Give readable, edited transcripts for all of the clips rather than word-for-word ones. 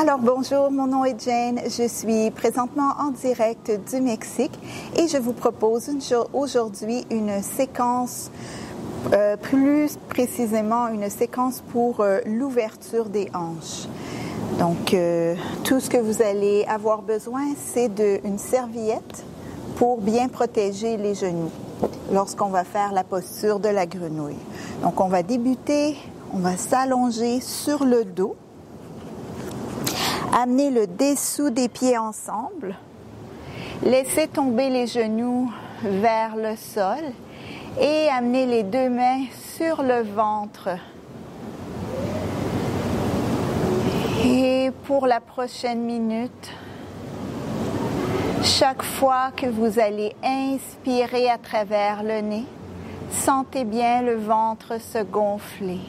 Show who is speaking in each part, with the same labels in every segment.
Speaker 1: Alors bonjour, mon nom est Jane, je suis présentement en direct du Mexique et je vous propose aujourd'hui une séquence, plus précisément une séquence pour l'ouverture des hanches. Donc tout ce que vous allez avoir besoin, c'est d'une serviette pour bien protéger les genoux lorsqu'on va faire la posture de la grenouille. Donc on va débuter, on va s'allonger sur le dos. Amenez le dessous des pieds ensemble. Laissez tomber les genoux vers le sol et amenez les deux mains sur le ventre. Et pour la prochaine minute, chaque fois que vous allez inspirer à travers le nez, sentez bien le ventre se gonfler.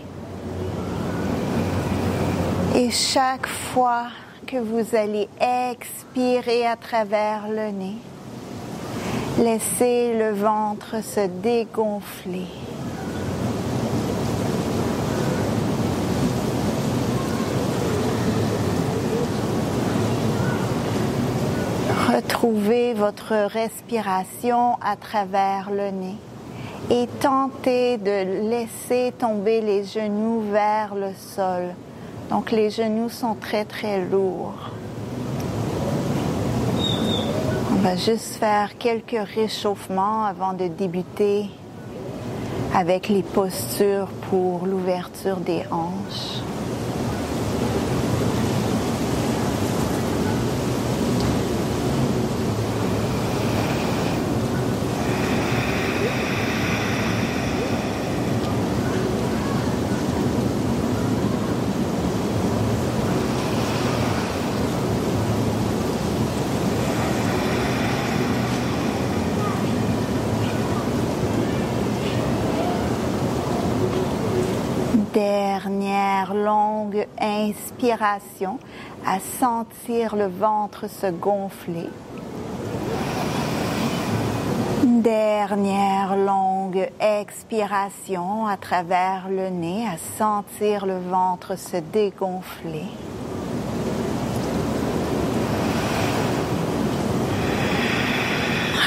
Speaker 1: Et chaque fois que vous allez expirer à travers le nez, laissez le ventre se dégonfler. Retrouvez votre respiration à travers le nez et tentez de laisser tomber les genoux vers le sol. Donc les genoux sont très très lourds. On va juste faire quelques réchauffements avant de débuter avec les postures pour l'ouverture des hanches. Dernière longue inspiration à sentir le ventre se gonfler. Dernière longue expiration à travers le nez à sentir le ventre se dégonfler.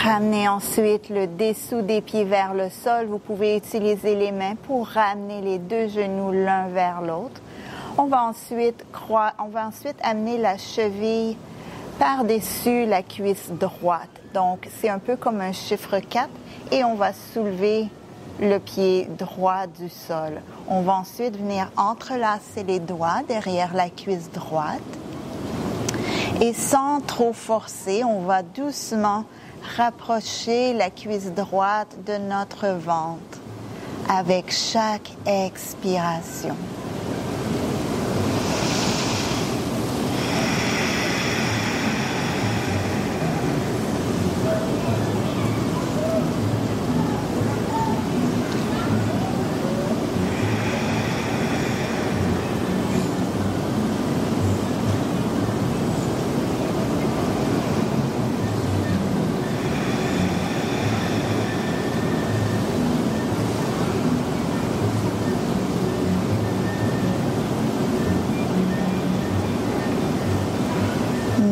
Speaker 1: Ramenez ensuite le dessous des pieds vers le sol. Vous pouvez utiliser les mains pour ramener les deux genoux l'un vers l'autre. On va ensuite amener la cheville par-dessus la cuisse droite. Donc, c'est un peu comme un chiffre 4 et on va soulever le pied droit du sol. On va ensuite venir entrelacer les doigts derrière la cuisse droite. Et sans trop forcer, on va doucement rapprocher la cuisse droite de notre ventre avec chaque expiration.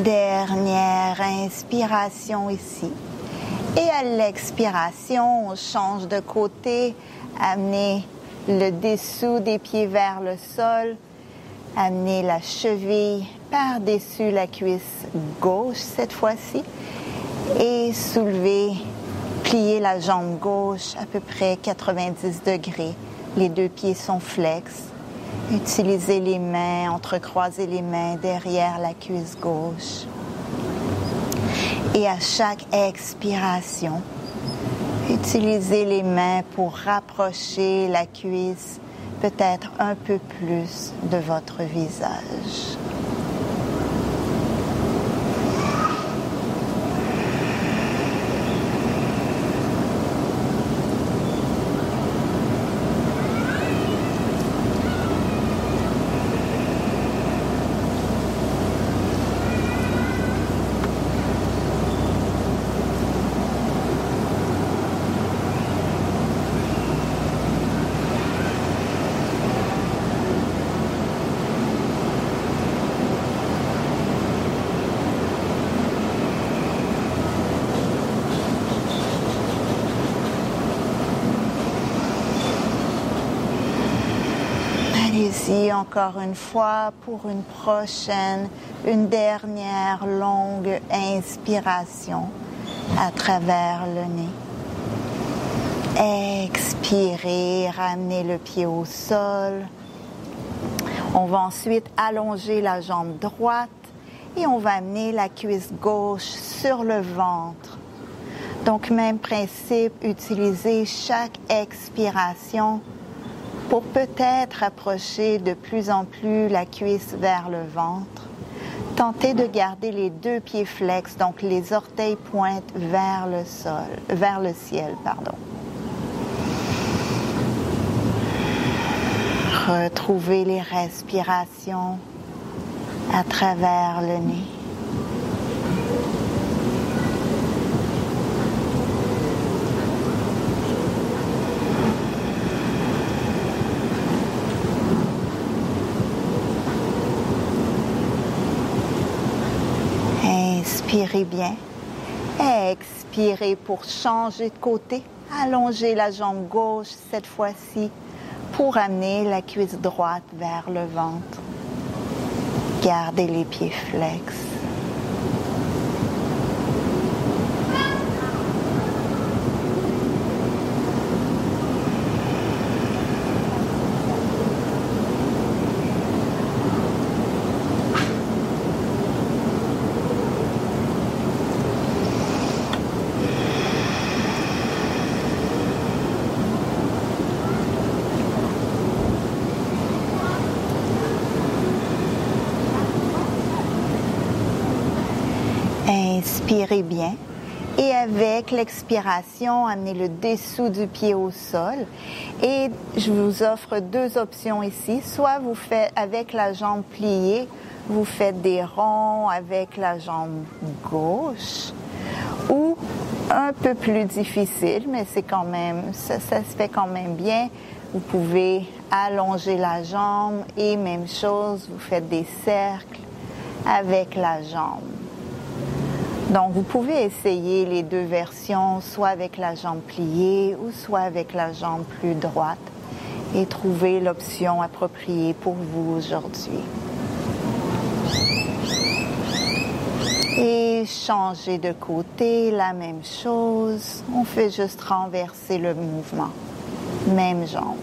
Speaker 1: Dernière inspiration ici. Et à l'expiration, on change de côté. Amenez le dessous des pieds vers le sol. Amenez la cheville par-dessus la cuisse gauche cette fois-ci. Et soulevez, pliez la jambe gauche à peu près 90 degrés. Les deux pieds sont flex. Utilisez les mains, entrecroisez les mains derrière la cuisse gauche. Et à chaque expiration, utilisez les mains pour rapprocher la cuisse peut-être un peu plus de votre visage. encore une fois pour une dernière longue inspiration à travers le nez. Expirez, ramenez le pied au sol. On va ensuite allonger la jambe droite et on va amener la cuisse gauche sur le ventre. Donc, même principe, utilisez chaque expiration pour peut-être approcher de plus en plus la cuisse vers le ventre. Tentez de garder les deux pieds flex, donc les orteils pointent vers le ciel. Retrouvez les respirations à travers le nez. Inspirez bien. Expirez pour changer de côté. Allongez la jambe gauche cette fois-ci pour amener la cuisse droite vers le ventre. Gardez les pieds flex. Inspirez bien et avec l'expiration, amenez le dessous du pied au sol. Et je vous offre deux options ici. Soit vous faites avec la jambe pliée, vous faites des ronds avec la jambe gauche. Ou un peu plus difficile, mais c'est quand même, ça se fait quand même bien. Vous pouvez allonger la jambe et même chose, vous faites des cercles avec la jambe. Donc, vous pouvez essayer les deux versions, soit avec la jambe pliée ou soit avec la jambe plus droite et trouver l'option appropriée pour vous aujourd'hui. Et changer de côté, la même chose. On fait juste renverser le mouvement. Même jambe.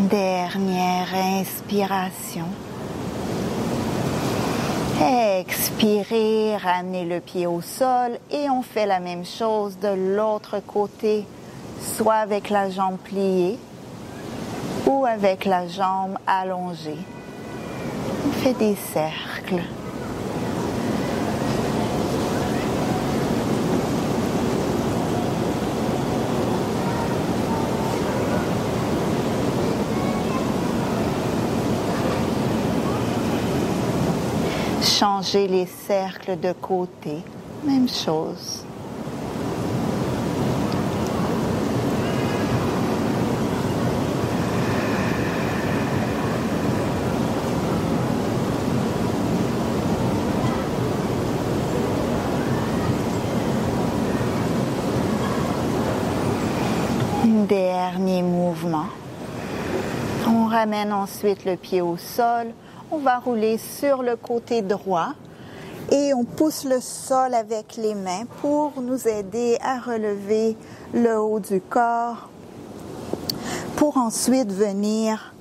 Speaker 1: Dernière inspiration. Expirez, ramenez le pied au sol et on fait la même chose de l'autre côté, soit avec la jambe pliée ou avec la jambe allongée. On fait des cercles. Changez les cercles de côté, même chose. Dernier mouvement. On ramène ensuite le pied au sol. On va rouler sur le côté droit et on pousse le sol avec les mains pour nous aider à relever le haut du corps pour ensuite venir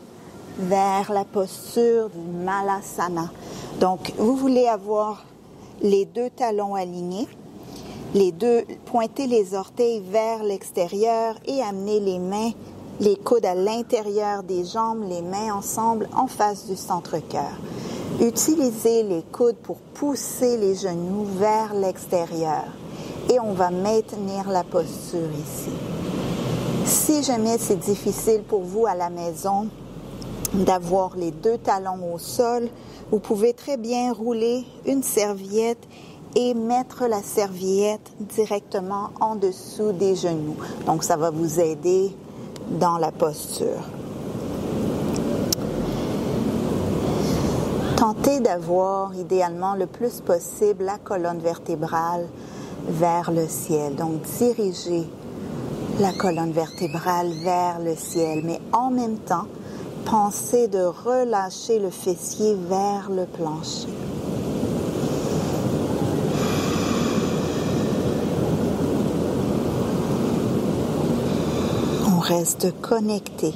Speaker 1: vers la posture du Malasana. Donc, vous voulez avoir les deux talons alignés, pointer les orteils vers l'extérieur et amener les mains, les coudes à l'intérieur des jambes, les mains ensemble en face du centre-cœur. Utilisez les coudes pour pousser les genoux vers l'extérieur et on va maintenir la posture ici. Si jamais c'est difficile pour vous à la maison d'avoir les deux talons au sol, vous pouvez très bien rouler une serviette et mettre la serviette directement en dessous des genoux. Donc, ça va vous aider dans la posture. Tentez d'avoir idéalement le plus possible la colonne vertébrale vers le ciel. Donc, dirigez la colonne vertébrale vers le ciel, mais en même temps, pensez de relâcher le fessier vers le plancher. On reste connecté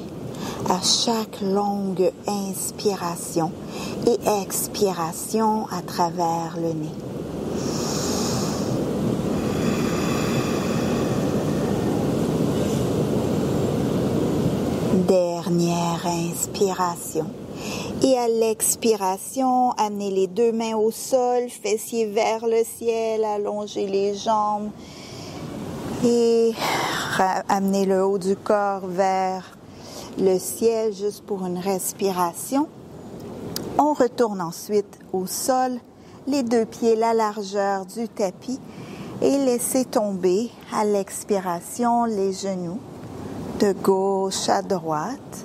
Speaker 1: à chaque longue inspiration et expiration à travers le nez. Dernière inspiration. Et à l'expiration, amenez les deux mains au sol, fessiers vers le ciel, allongez les jambes et amenez le haut du corps vers le ciel juste pour une respiration. On retourne ensuite au sol, les deux pieds la largeur du tapis et laissez tomber à l'expiration les genoux de gauche à droite.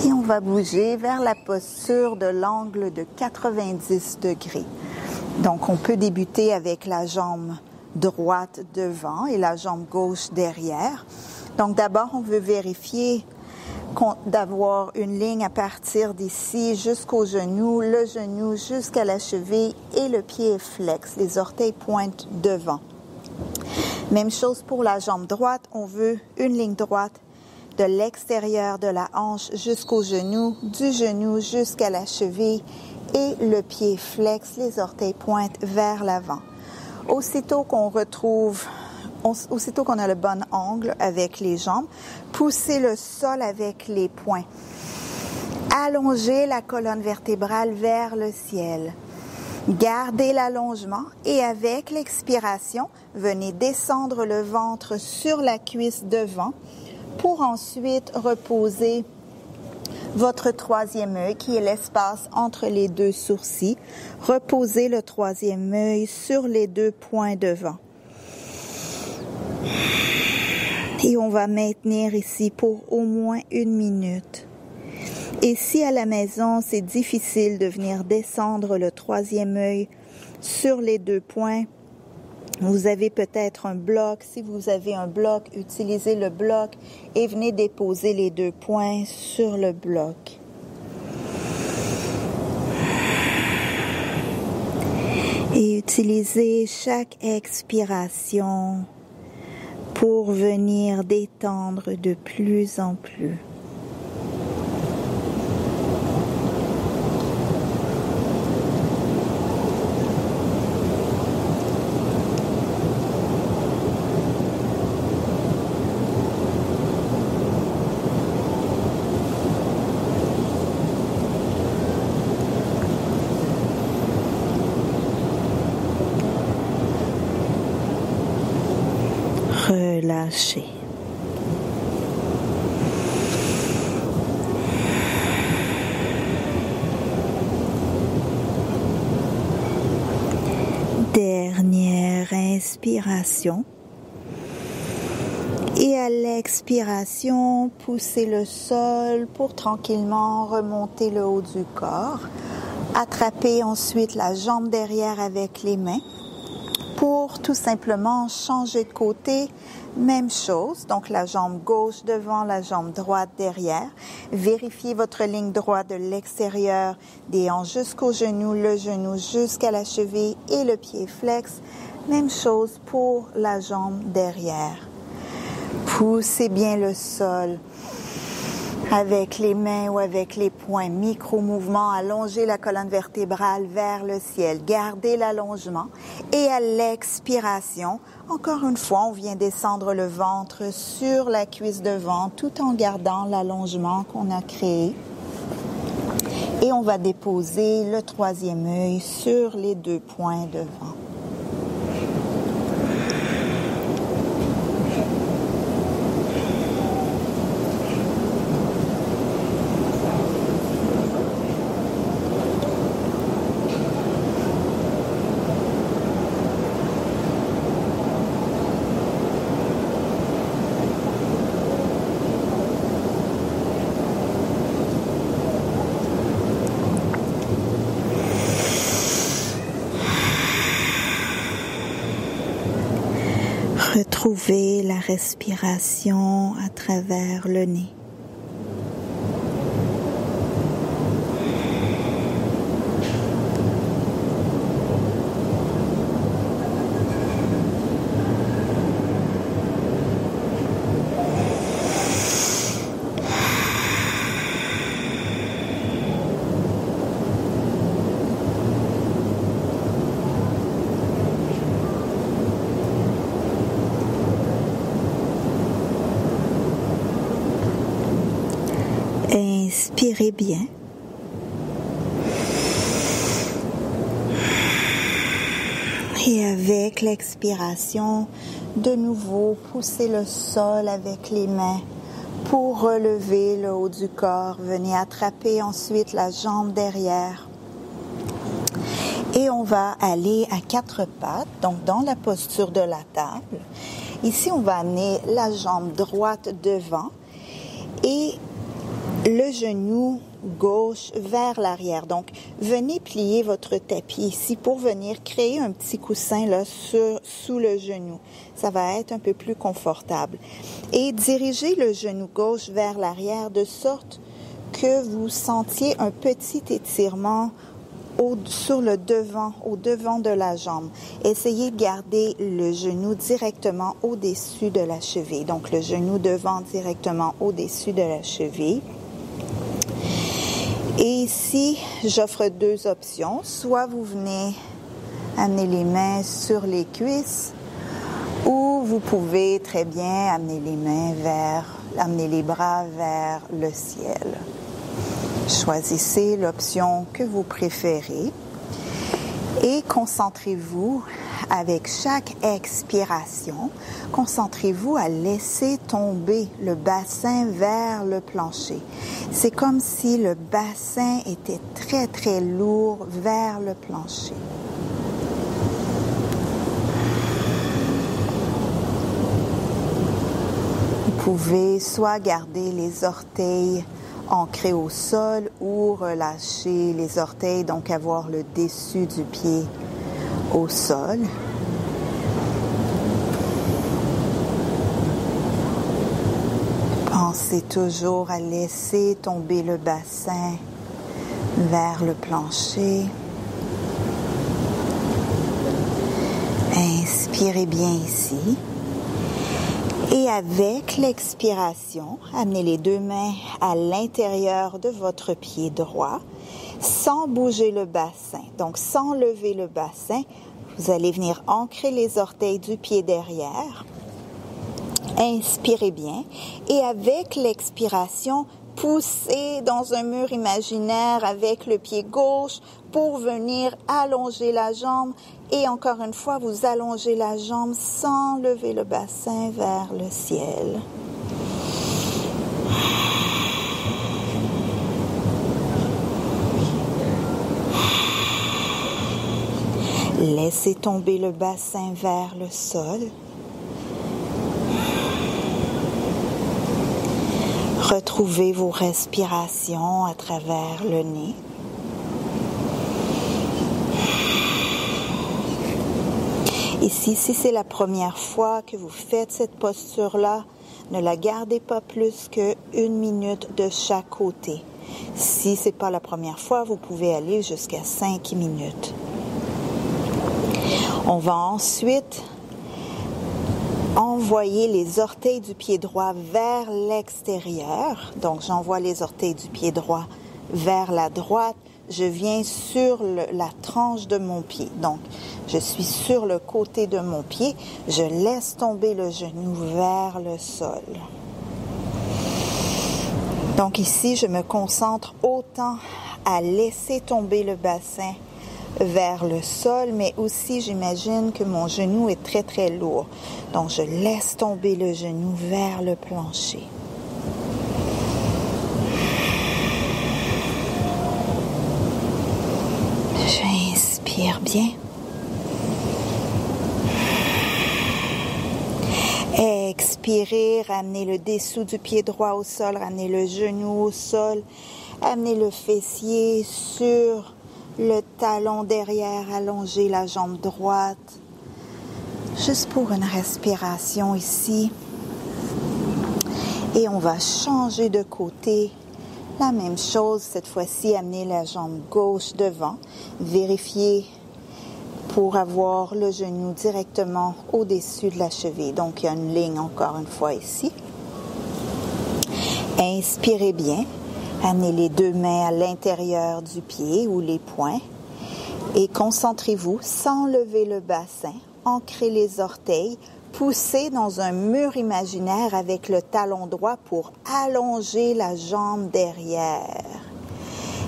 Speaker 1: Et on va bouger vers la posture de l'angle de 90 degrés. Donc, on peut débuter avec la jambe droite devant et la jambe gauche derrière. Donc, d'abord, on veut vérifier d'avoir une ligne à partir d'ici jusqu'au genou, le genou jusqu'à la cheville et le pied est flex. Les orteils pointent devant. Même chose pour la jambe droite. On veut une ligne droite de l'extérieur de la hanche jusqu'au genou, du genou jusqu'à la cheville et le pied flex, les orteils pointent vers l'avant. Aussitôt qu'on a le bon angle avec les jambes, poussez le sol avec les poings. Allongez la colonne vertébrale vers le ciel. Gardez l'allongement et avec l'expiration, venez descendre le ventre sur la cuisse devant pour ensuite reposer votre troisième œil qui est l'espace entre les deux sourcils. Reposez le troisième œil sur les deux points devant. Et on va maintenir ici pour au moins 1 minute. Et si à la maison, c'est difficile de venir descendre le troisième œil sur les deux points, vous avez peut-être un bloc. Si vous avez un bloc, utilisez le bloc et venez déposer les deux points sur le bloc. Et utilisez chaque expiration pour venir détendre de plus en plus. Relâchez. Dernière inspiration. Et à l'expiration, poussez le sol pour tranquillement remonter le haut du corps. Attrapez ensuite la jambe derrière avec les mains. Pour tout simplement changer de côté, même chose, donc la jambe gauche devant, la jambe droite derrière. Vérifiez votre ligne droite de l'extérieur des hanches jusqu'au genou, le genou jusqu'à la cheville et le pied flex. Même chose pour la jambe derrière. Poussez bien le sol avec les mains ou avec les poings. Micro-mouvement, allongez la colonne vertébrale vers le ciel. Gardez l'allongement. Et à l'expiration, encore une fois, on vient descendre le ventre sur la cuisse devant tout en gardant l'allongement qu'on a créé. Et on va déposer le troisième œil sur les deux points devant. Retrouvez la respiration à travers le nez. Inspirez bien. Et avec l'expiration, de nouveau, poussez le sol avec les mains pour relever le haut du corps. Venez attraper ensuite la jambe derrière. Et on va aller à quatre pattes, donc dans la posture de la table. Ici, on va amener la jambe droite devant et le genou gauche vers l'arrière. Donc, venez plier votre tapis ici pour venir créer un petit coussin là sous le genou. Ça va être un peu plus confortable. Et dirigez le genou gauche vers l'arrière de sorte que vous sentiez un petit étirement sur le devant, au devant de la jambe. Essayez de garder le genou directement au-dessus de la cheville. Donc, le genou devant directement au-dessus de la cheville. Et ici, j'offre deux options. Soit vous venez amener les mains sur les cuisses, ou vous pouvez très bien amener les bras vers le ciel. Choisissez l'option que vous préférez et concentrez-vous avec chaque expiration, concentrez-vous à laisser tomber le bassin vers le plancher. C'est comme si le bassin était très très lourd vers le plancher. Vous pouvez soit garder les orteils ancrés au sol ou relâcher les orteils, donc avoir le dessus du pied au sol. Pensez toujours à laisser tomber le bassin vers le plancher. Inspirez bien ici. Et avec l'expiration, amenez les deux mains à l'intérieur de votre pied droit, sans bouger le bassin. Donc, sans lever le bassin, vous allez venir ancrer les orteils du pied derrière. Inspirez bien. Et avec l'expiration, poussez dans un mur imaginaire avec le pied gauche pour venir allonger la jambe. Et encore une fois, vous allongez la jambe sans lever le bassin vers le ciel. Laissez tomber le bassin vers le sol. Retrouvez vos respirations à travers le nez. Ici, si c'est la première fois que vous faites cette posture-là, ne la gardez pas plus qu'1 minute de chaque côté. Si ce n'est pas la première fois, vous pouvez aller jusqu'à 5 minutes. On va ensuite envoyer les orteils du pied droit vers l'extérieur. Donc, j'envoie les orteils du pied droit vers la droite. Je viens sur la tranche de mon pied. Donc, je suis sur le côté de mon pied. Je laisse tomber le genou vers le sol. Donc ici, je me concentre autant à laisser tomber le bassin vers le sol, mais aussi j'imagine que mon genou est très très lourd. Donc, je laisse tomber le genou vers le plancher. J'inspire bien. Expirez, ramenez le dessous du pied droit au sol, ramenez le genou au sol, amenez le fessier sur le talon derrière, allongez la jambe droite. Juste pour une respiration ici. Et on va changer de côté. La même chose, cette fois-ci, amener la jambe gauche devant. Vérifier pour avoir le genou directement au-dessus de la cheville. Donc, il y a une ligne encore une fois ici. Inspirez bien. Amenez les deux mains à l'intérieur du pied ou les poings. Et concentrez-vous sans lever le bassin. Ancrez les orteils. Poussez dans un mur imaginaire avec le talon droit pour allonger la jambe derrière.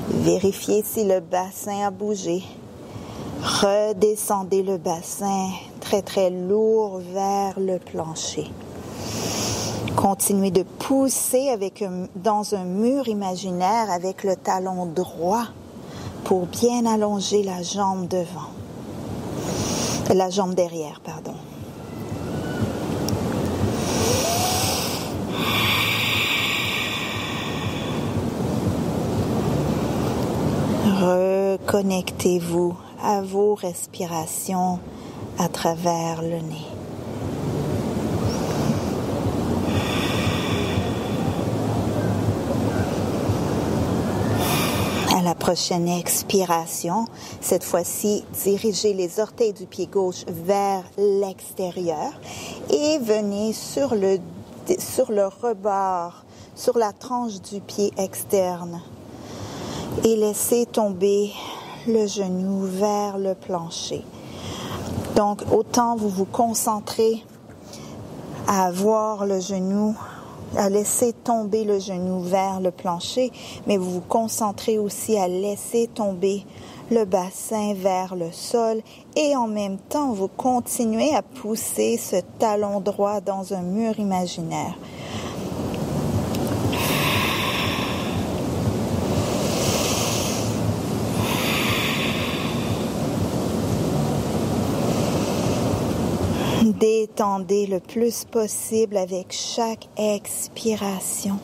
Speaker 1: Vérifiez si le bassin a bougé. Redescendez le bassin très très lourd vers le plancher. Continuez de pousser dans un mur imaginaire avec le talon droit pour bien allonger la jambe devant. La jambe derrière, pardon. Reconnectez-vous à vos respirations à travers le nez. À la prochaine expiration, cette fois-ci, dirigez les orteils du pied gauche vers l'extérieur et venez sur le rebord, sur la tranche du pied externe. Et laissez tomber le genou vers le plancher. Donc, autant vous vous concentrez à avoir le genou, à laisser tomber le genou vers le plancher, mais vous vous concentrez aussi à laisser tomber le bassin vers le sol et en même temps, vous continuez à pousser ce talon droit dans un mur imaginaire. Détendez le plus possible avec chaque expiration.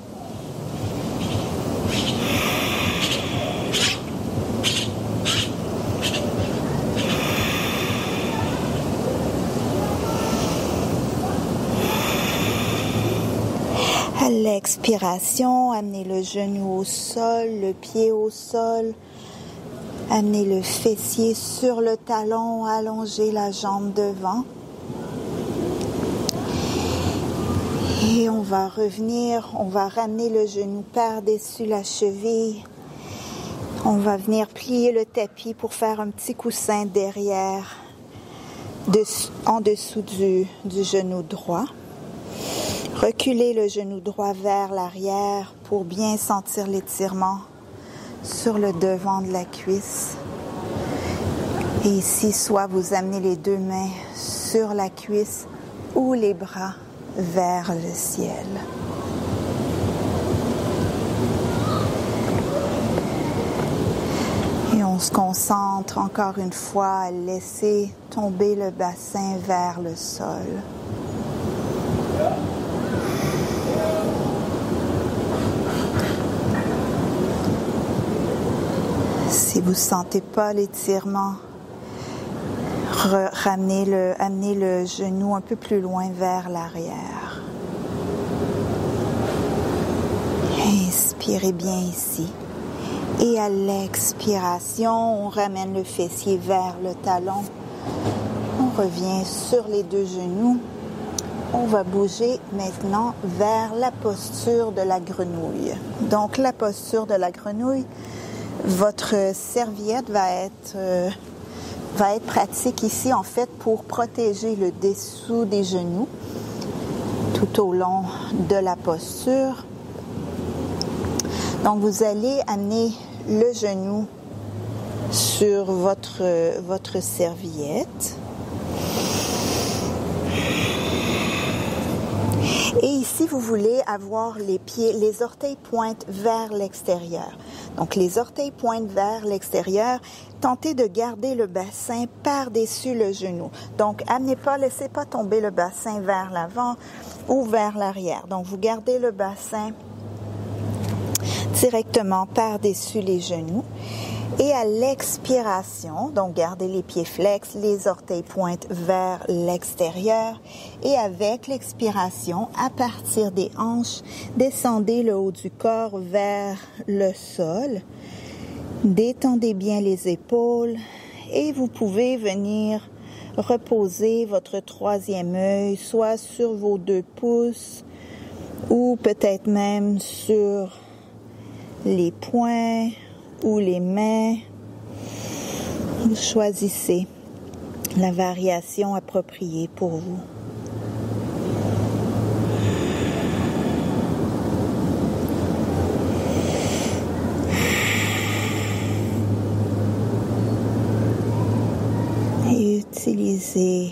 Speaker 1: À l'expiration, amenez le genou au sol, le pied au sol. Amenez le fessier sur le talon, allongez la jambe devant. Et on va revenir, on va ramener le genou par-dessus la cheville. On va venir plier le tapis pour faire un petit coussin derrière, en dessous du genou droit. Reculez le genou droit vers l'arrière pour bien sentir l'étirement sur le devant de la cuisse. Et ici, soit vous amenez les deux mains sur la cuisse ou les bras vers le ciel. Et on se concentre encore une fois à laisser tomber le bassin vers le sol. Si vous ne sentez pas l'étirement, amenez le genou un peu plus loin vers l'arrière. Inspirez bien ici. Et à l'expiration, on ramène le fessier vers le talon. On revient sur les deux genoux. On va bouger maintenant vers la posture de la grenouille. Donc la posture de la grenouille, votre serviette va être pratique ici, en fait, pour protéger le dessous des genoux tout au long de la posture. Donc, vous allez amener le genou sur votre serviette. Et ici, vous voulez avoir les orteils pointent vers l'extérieur. Donc, les orteils pointent vers l'extérieur. Tentez de garder le bassin par-dessus le genou. Donc, laissez pas tomber le bassin vers l'avant ou vers l'arrière. Donc, vous gardez le bassin directement par-dessus les genoux. Et à l'expiration, donc gardez les pieds flex, les orteils pointent vers l'extérieur. Et avec l'expiration, à partir des hanches, descendez le haut du corps vers le sol. Détendez bien les épaules et vous pouvez venir reposer votre troisième œil, soit sur vos 2 pouces ou peut-être même sur les poings ou les mains. Vous choisissez la variation appropriée pour vous. Et utilisez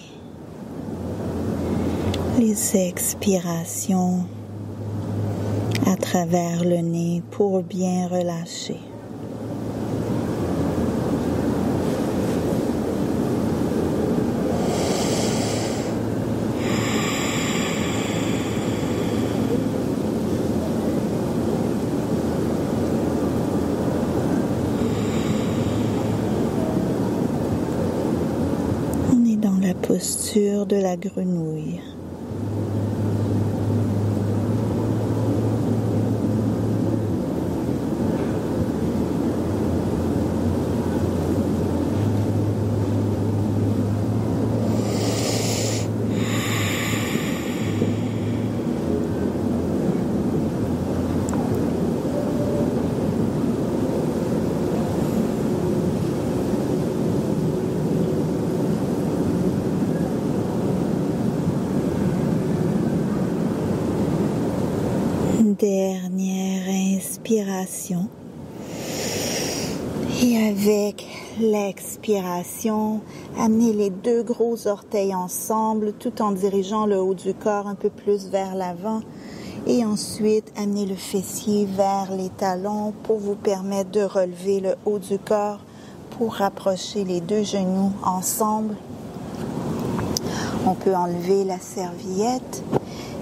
Speaker 1: les expirations à travers le nez pour bien relâcher. On est dans la posture de la grenouille. Dernière inspiration. Et avec l'expiration, amenez les 2 gros orteils ensemble tout en dirigeant le haut du corps un peu plus vers l'avant. Et ensuite, amenez le fessier vers les talons pour vous permettre de relever le haut du corps pour rapprocher les 2 genoux ensemble. On peut enlever la serviette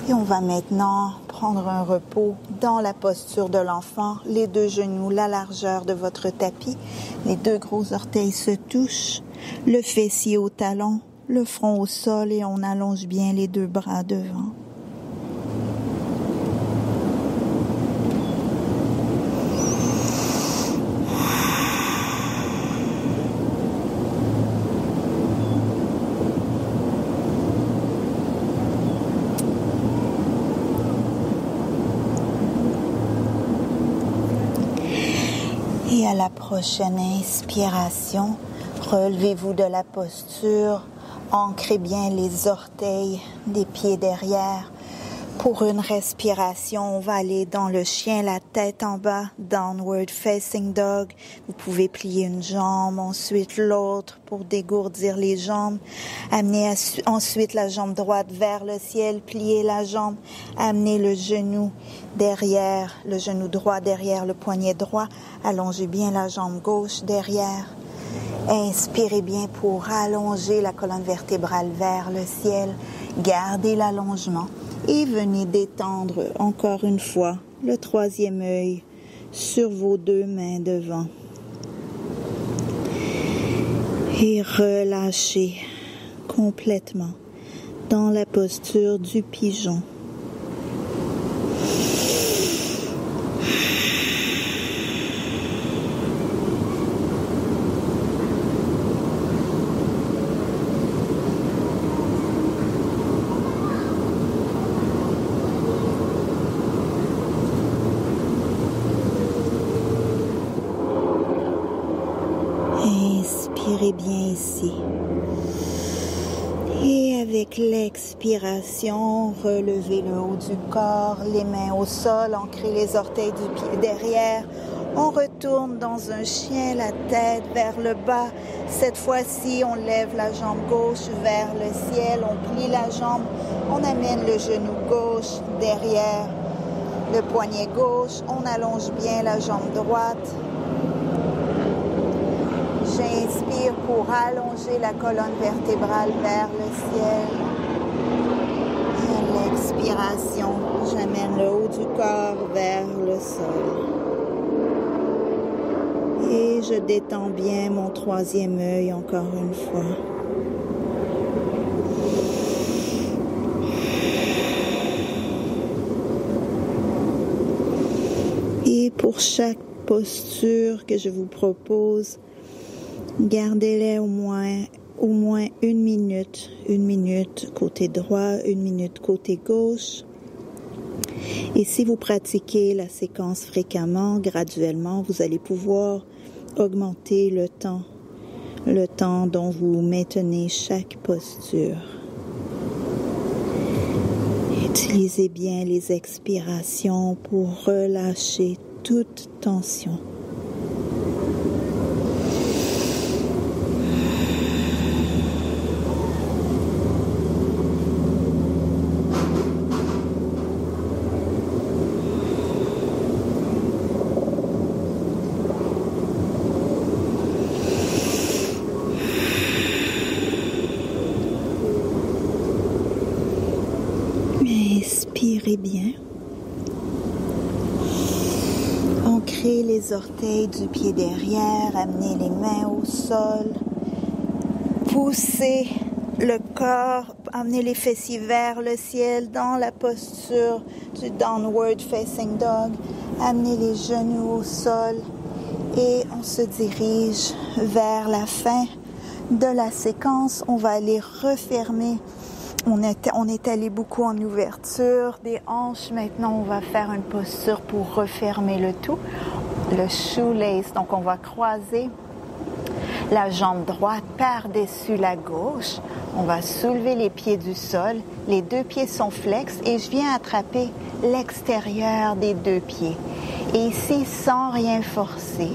Speaker 1: et on va maintenant prendre un repos dans la posture de l'enfant, les 2 genoux, la largeur de votre tapis, les 2 gros orteils se touchent, le fessier au talon, le front au sol et on allonge bien les 2 bras devant. Et à la prochaine inspiration, relevez-vous de la posture, ancrez bien les orteils des pieds derrière. Pour une respiration, on va aller dans le chien, la tête en bas, Downward Facing Dog. Vous pouvez plier une jambe, ensuite l'autre pour dégourdir les jambes. Amenez ensuite la jambe droite vers le ciel, pliez la jambe, amenez le genou derrière, le genou droit derrière le poignet droit. Allongez bien la jambe gauche derrière. Inspirez bien pour allonger la colonne vertébrale vers le ciel. Gardez l'allongement. Et venez détendre encore une fois le troisième œil sur vos 2 mains devant. Et relâchez complètement dans la posture du pigeon. Inspirez bien ici. Et avec l'expiration, relevez le haut du corps, les mains au sol, ancrez les orteils du pied derrière. On retourne dans un chien, la tête vers le bas. Cette fois-ci, on lève la jambe gauche vers le ciel, on plie la jambe, on amène le genou gauche derrière le poignet gauche, on allonge bien la jambe droite. J'inspire pour allonger la colonne vertébrale vers le ciel. Et à l'expiration, j'amène le haut du corps vers le sol. Et je détends bien mon troisième œil encore une fois. Et pour chaque posture que je vous propose, gardez-les au moins 1 minute côté droit, 1 minute côté gauche. Et si vous pratiquez la séquence fréquemment, graduellement, vous allez pouvoir augmenter le temps dont vous maintenez chaque posture. Utilisez bien les expirations pour relâcher toute tension. Inspirez bien. Ancrez les orteils du pied derrière, amenez les mains au sol. Poussez le corps, amenez les fessiers vers le ciel dans la posture du Downward Facing Dog. Amenez les genoux au sol et on se dirige vers la fin de la séquence. On va aller refermer. On est allé beaucoup en ouverture des hanches. Maintenant, on va faire une posture pour refermer le tout. Le shoelace. Donc, on va croiser la jambe droite par-dessus la gauche. On va soulever les pieds du sol. Les 2 pieds sont flex et je viens attraper l'extérieur des 2 pieds. Et ici, sans rien forcer,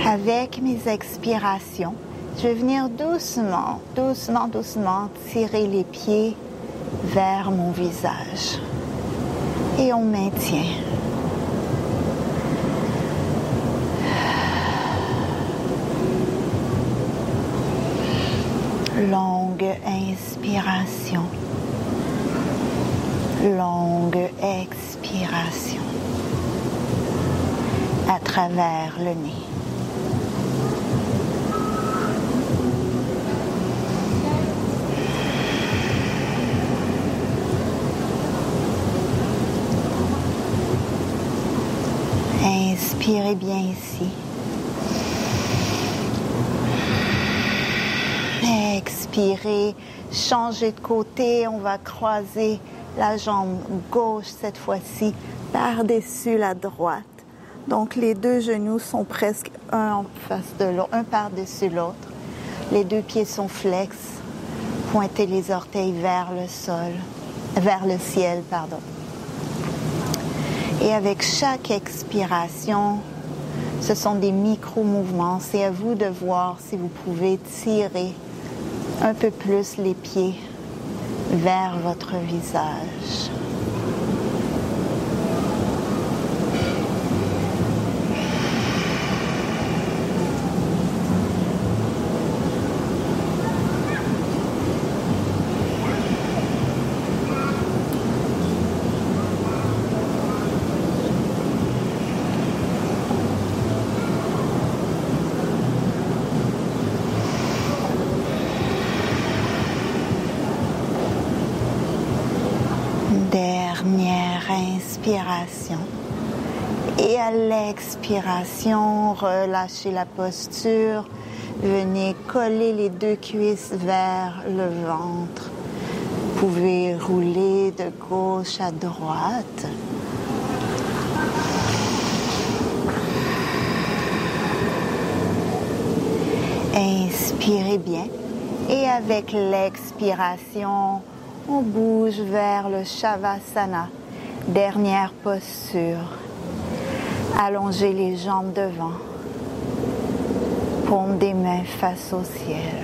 Speaker 1: avec mes expirations, je vais venir doucement tirer les pieds vers mon visage. Et on maintient. Longue inspiration. Longue expiration. À travers le nez. Inspirez bien ici. Expirez, changez de côté. On va croiser la jambe gauche cette fois-ci par-dessus la droite. Donc les 2 genoux sont presque un en face de l'autre, un par-dessus l'autre. Les 2 pieds sont flex. Pointez les orteils vers le sol, vers le ciel, pardon. Et avec chaque expiration, ce sont des micro-mouvements. C'est à vous de voir si vous pouvez tirer un peu plus les pieds vers votre visage. Dernière inspiration. Et à l'expiration, relâchez la posture. Venez coller les 2 cuisses vers le ventre. Vous pouvez rouler de gauche à droite. Inspirez bien. Et avec l'expiration, on bouge vers le Shavasana, dernière posture. Allongez les jambes devant, paume des mains face au ciel.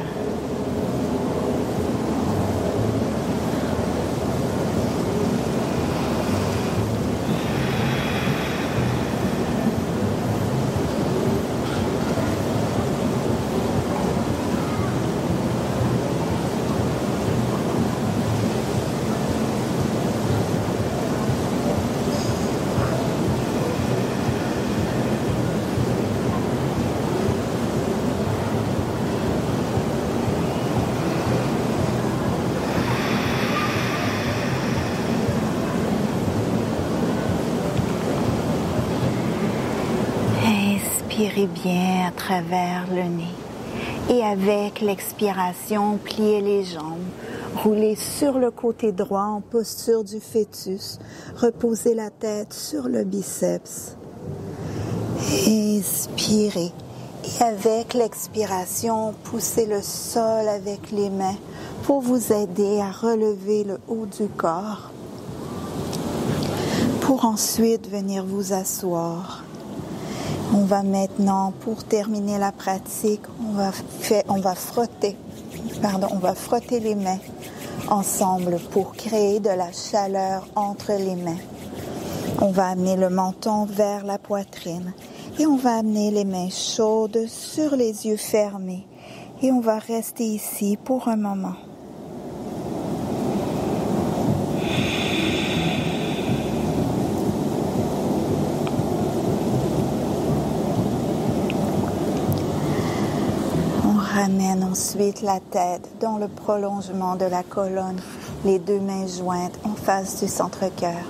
Speaker 1: Inspirez bien à travers le nez. Et avec l'expiration, pliez les jambes. Roulez sur le côté droit en posture du fœtus. Reposez la tête sur le biceps. Inspirez. Et avec l'expiration, poussez le sol avec les mains pour vous aider à relever le haut du corps. Pour ensuite venir vous asseoir. On va maintenant, pour terminer la pratique, on va frotter les mains ensemble pour créer de la chaleur entre les mains. On va amener le menton vers la poitrine et on va amener les mains chaudes sur les yeux fermés et on va rester ici pour un moment. Ramène ensuite la tête dans le prolongement de la colonne, les deux mains jointes en face du centre-cœur.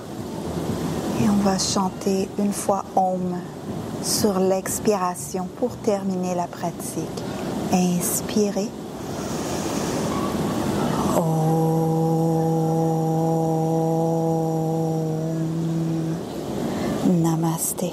Speaker 1: Et on va chanter une fois Om sur l'expiration pour terminer la pratique. Inspirez. Om. Namasté.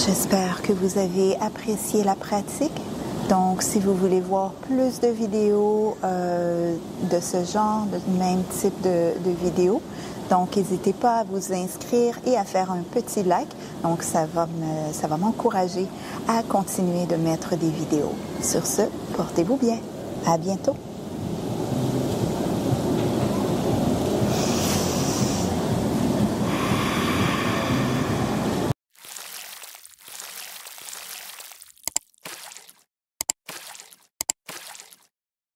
Speaker 1: J'espère que vous avez apprécié la pratique. Donc, si vous voulez voir plus de vidéos de ce genre, de même type de vidéos, donc n'hésitez pas à vous inscrire et à faire un petit like. Donc, ça va m'encourager à continuer de mettre des vidéos. Sur ce, portez-vous bien. À bientôt.